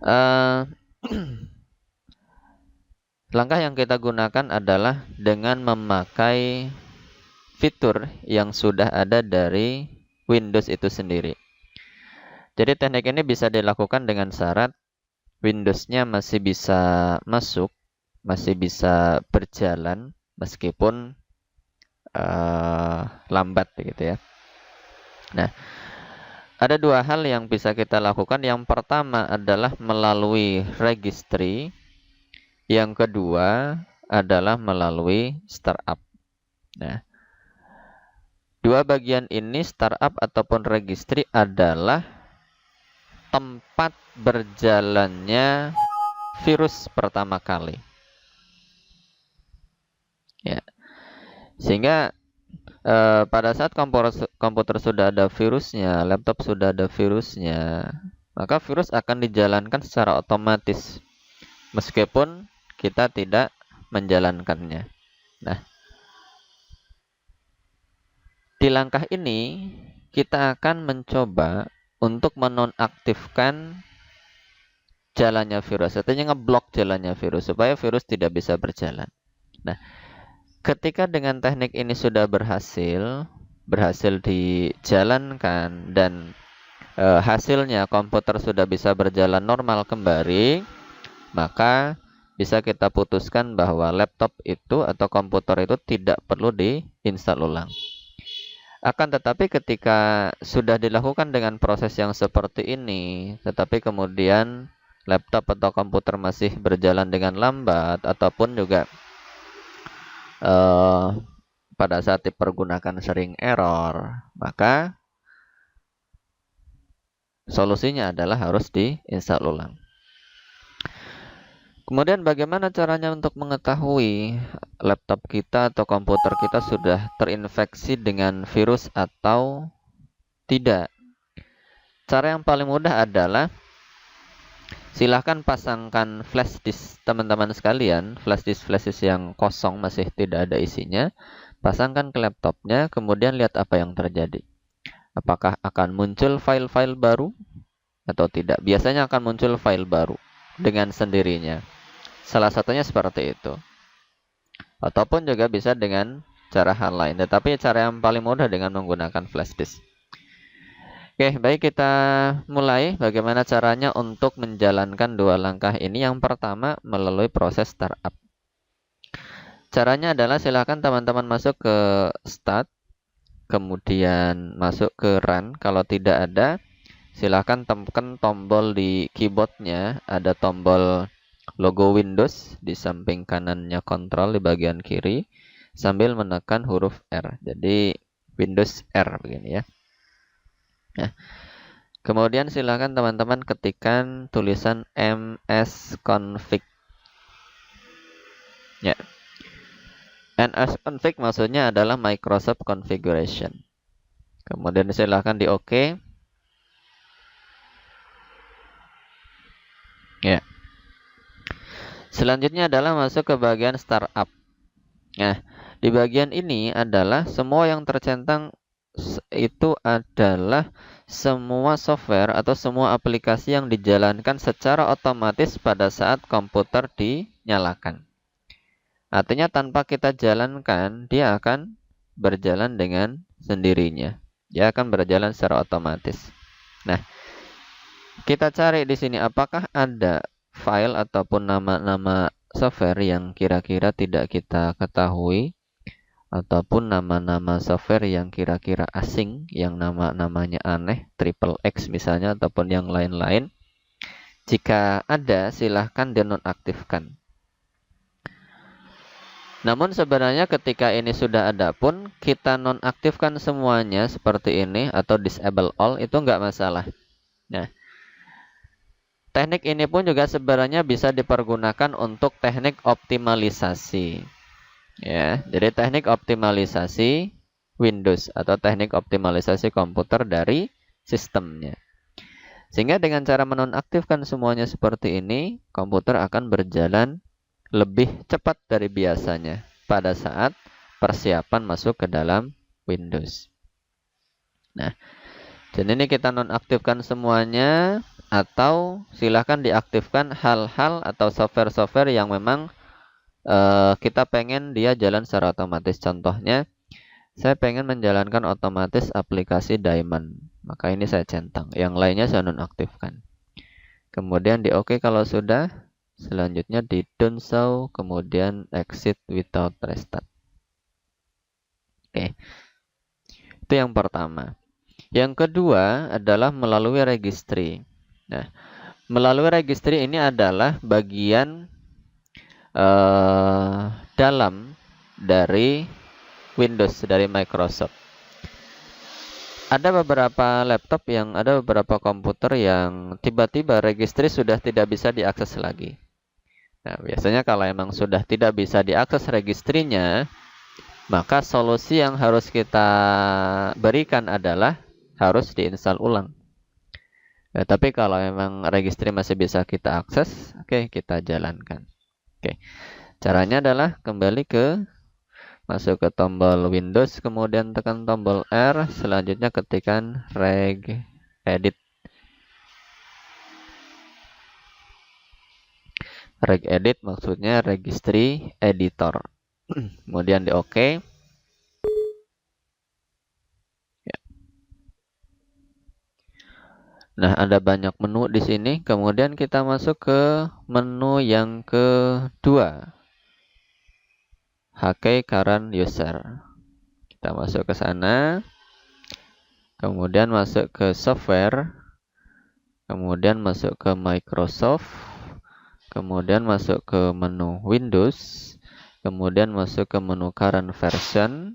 Eh, Langkah yang kita gunakan adalah dengan memakai fitur yang sudah ada dari Windows itu sendiri. Jadi teknik ini bisa dilakukan dengan syarat Windows-nya masih bisa masuk, masih bisa berjalan meskipun lambat gitu ya. Nah, ada dua hal yang bisa kita lakukan. Yang pertama adalah melalui registry, yang kedua adalah melalui startup. Nah, dua bagian ini, startup ataupun registry, adalah tempat berjalannya virus pertama kali. Ya, sehingga pada saat komputer sudah ada virusnya, laptop sudah ada virusnya, maka virus akan dijalankan secara otomatis meskipun kita tidak menjalankannya. Nah, di langkah ini kita akan mencoba untuk menonaktifkan jalannya virus, artinya ngeblok jalannya virus supaya virus tidak bisa berjalan. Nah, ketika dengan teknik ini sudah berhasil dijalankan dan hasilnya komputer sudah bisa berjalan normal kembali, maka bisa kita putuskan bahwa laptop itu atau komputer itu tidak perlu diinstal ulang. Akan tetapi ketika sudah dilakukan dengan proses yang seperti ini, tetapi kemudian laptop atau komputer masih berjalan dengan lambat ataupun juga eh, pada saat dipergunakan sering error, maka solusinya adalah harus diinstal ulang. Kemudian bagaimana caranya untuk mengetahui laptop kita atau komputer kita sudah terinfeksi dengan virus atau tidak? Cara yang paling mudah adalah silahkan pasangkan flash disk teman-teman sekalian, flash disk yang kosong masih tidak ada isinya, pasangkan ke laptopnya, kemudian lihat apa yang terjadi. Apakah akan muncul file-file baru atau tidak? Biasanya akan muncul file baru dengan sendirinya. Salah satunya seperti itu. Ataupun juga bisa dengan cara hal lain. Tetapi cara yang paling mudah dengan menggunakan flash disk. Oke, baik, kita mulai bagaimana caranya untuk menjalankan dua langkah ini. Yang pertama melalui proses startup. Caranya adalah silakan teman-teman masuk ke start, kemudian masuk ke run. Kalau tidak ada, silakan tekan tombol di keyboardnya, ada tombol logo Windows di samping kanannya kontrol di bagian kiri sambil menekan huruf R. Jadi Windows R begini ya. Nah, kemudian silakan teman-teman ketikkan tulisan msconfig. Ya. msconfig maksudnya adalah Microsoft Configuration. Kemudian silakan di OK. Ya. Selanjutnya adalah masuk ke bagian startup. Nah, di bagian ini adalah semua yang tercentang itu adalah semua software atau semua aplikasi yang dijalankan secara otomatis pada saat komputer dinyalakan. Artinya tanpa kita jalankan, dia akan berjalan dengan sendirinya. Dia akan berjalan secara otomatis. Nah, kita cari di sini apakah ada file ataupun nama-nama software yang kira-kira tidak kita ketahui, ataupun nama-nama software yang kira-kira asing, yang nama-namanya aneh, triple X misalnya, ataupun yang lain-lain. Jika ada, silahkan dinonaktifkan. Namun sebenarnya ketika ini sudah ada pun, kita nonaktifkan semuanya seperti ini, atau disable all, itu nggak masalah. Nah, teknik ini pun juga sebenarnya bisa dipergunakan untuk teknik optimalisasi. Ya, jadi teknik optimalisasi Windows atau teknik optimalisasi komputer dari sistemnya. Sehingga dengan cara menonaktifkan semuanya seperti ini, komputer akan berjalan lebih cepat dari biasanya pada saat persiapan masuk ke dalam Windows. Nah, jadi ini kita nonaktifkan semuanya. atau silahkan diaktifkan hal-hal atau software-software yang memang kita pengen dia jalan secara otomatis. Contohnya, saya pengen menjalankan otomatis aplikasi Diamond, maka ini saya centang. Yang lainnya saya nonaktifkan. Kemudian di OK kalau sudah. Selanjutnya di don't show, kemudian exit without restart. Oke. Itu yang pertama. Yang kedua adalah melalui registry. Nah, melalui registry ini adalah bagian dalam dari Windows, dari Microsoft. Ada beberapa komputer yang tiba-tiba registry sudah tidak bisa diakses lagi. Nah, biasanya kalau emang sudah tidak bisa diakses registrinya, maka solusi yang harus kita berikan adalah harus diinstal ulang. Nah, tapi kalau memang registry masih bisa kita akses, oke, kita jalankan. Oke. Caranya adalah kembali masuk ke tombol Windows, kemudian tekan tombol R, selanjutnya ketikkan regedit. Regedit maksudnya registry editor. Kemudian di OK. Ya. Nah, ada banyak menu di sini. Kemudian kita masuk ke menu yang kedua. HK current user. Kita masuk ke sana. Kemudian masuk ke software. Kemudian masuk ke Microsoft. Kemudian masuk ke menu Windows. Kemudian masuk ke menu current version.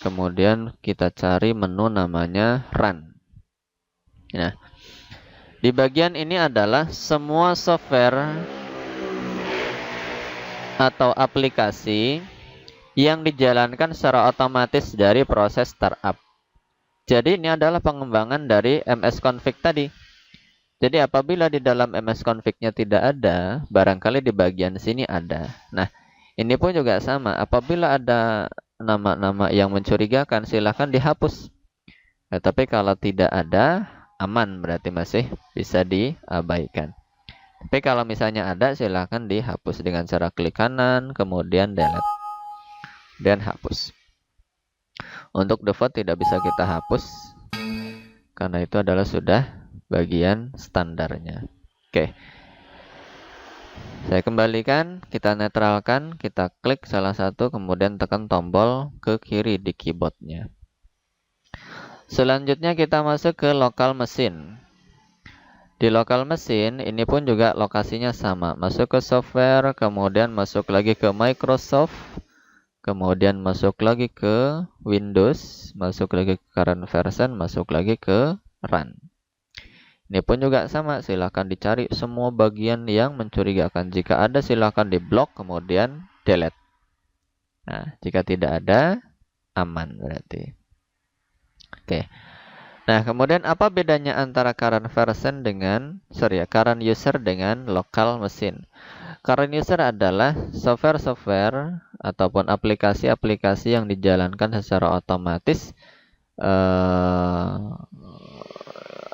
Kemudian kita cari menu namanya Run. Nah, di bagian ini adalah semua software atau aplikasi yang dijalankan secara otomatis dari proses startup. Jadi ini adalah pengembangan dari MS-config tadi. Jadi apabila di dalam MS-config-nya tidak ada, barangkali di bagian sini ada. Nah, ini pun juga sama. Apabila ada nama-nama yang mencurigakan, silahkan dihapus. Nah, tapi kalau tidak ada, aman, berarti masih bisa diabaikan. Tapi kalau misalnya ada, silahkan dihapus dengan cara klik kanan, kemudian delete. Dan hapus. Untuk default tidak bisa kita hapus, karena itu adalah sudah bagian standarnya. Oke. Saya kembalikan, kita netralkan, kita klik salah satu, kemudian tekan tombol ke kiri di keyboardnya. Selanjutnya kita masuk ke lokal mesin. Di lokal mesin, ini pun juga lokasinya sama. Masuk ke software, kemudian masuk lagi ke Microsoft, kemudian masuk lagi ke Windows, masuk lagi ke current version, masuk lagi ke Run. Ini pun juga sama, silahkan dicari semua bagian yang mencurigakan. Jika ada, silahkan diblok, kemudian delete. Nah, jika tidak ada, aman berarti. Oke. Nah, kemudian apa bedanya antara current user dengan local mesin? Current user adalah software-software ataupun aplikasi-aplikasi yang dijalankan secara otomatis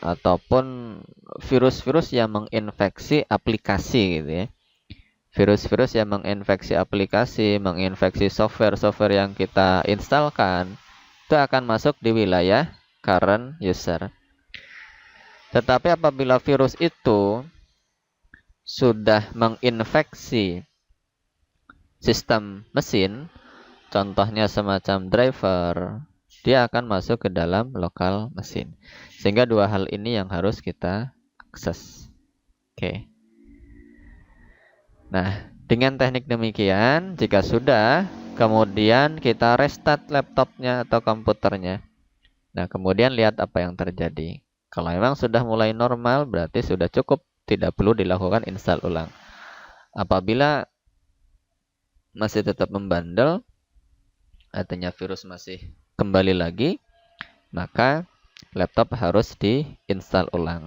ataupun virus-virus yang menginfeksi aplikasi gitu ya. Virus-virus yang menginfeksi aplikasi, menginfeksi software-software yang kita instalkan, itu akan masuk di wilayah current user. Tetapi apabila virus itu sudah menginfeksi sistem mesin, contohnya semacam driver, dia akan masuk ke dalam lokal mesin. Sehingga dua hal ini yang harus kita akses. Oke. Nah, dengan teknik demikian, jika sudah, kemudian kita restart laptopnya atau komputernya. Nah, kemudian lihat apa yang terjadi. Kalau memang sudah mulai normal, berarti sudah cukup, tidak perlu dilakukan install ulang. Apabila masih tetap membandel, artinya virus masih kembali lagi, maka laptop harus diinstal ulang.